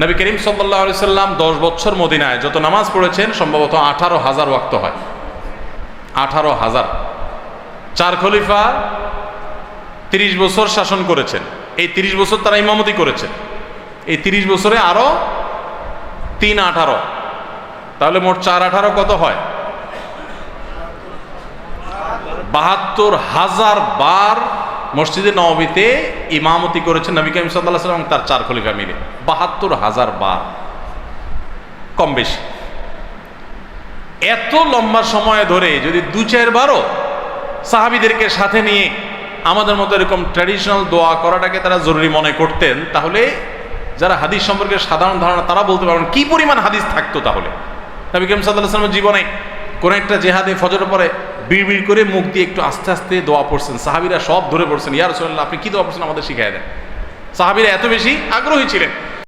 নবী করিম সাল্লাল্লাহু আলাইহি সাল্লাম 10 বছর মদিনায় যত নামাজ পড়েছেন সম্ভবত 18,000 ওয়াক্ত হয়। 18,000। 4 খলিফা 30 বছর শাসন করেছেন, এই 30 বছর তারা ইমামতি করেছেন, এই 30 বছরে আরো 3-18, তাহলে মোট 4-18 কত হয়? 72,000 বার মসজিদে নববীতে ইমামতি করেছেন নবী করিম সাল্লাল্লাহু আলাইহি ওয়াসাল্লাম তার 4 খলিফা মিলে। 72,000 বার, কম বেশি। এত লম্বা সময় ধরে যদি 2-4 বারও সাহাবীদেরকে সাথে নিয়ে আমাদের মতো এরকম ট্র্যাডিশনাল দোয়া করাটাকে তারা জরুরি মনে করতেন, তাহলে যারা হাদিস সম্পর্কে সাধারণ ধারণা তারা বলতে পারবেন কি পরিমাণ হাদিস থাকতো। তাহলে নবী করিম সাল্লাল্লাহু আলাইহি ওয়াসাল্লামের জীবনে কোন একটা জেহাদে ফজরের পরে বিড়বিড় করে মুখ দিয়ে একটু আস্তে আস্তে দোয়া পড়ছেন, সাহাবীরা সব ধরে পড়ছেন, ইয়া রাসূলুল্লাহ আপনি কি দোয়া পড়ছেন আমাদের শিখায় দেন। সাহাবীরা এত বেশি আগ্রহী ছিলেন।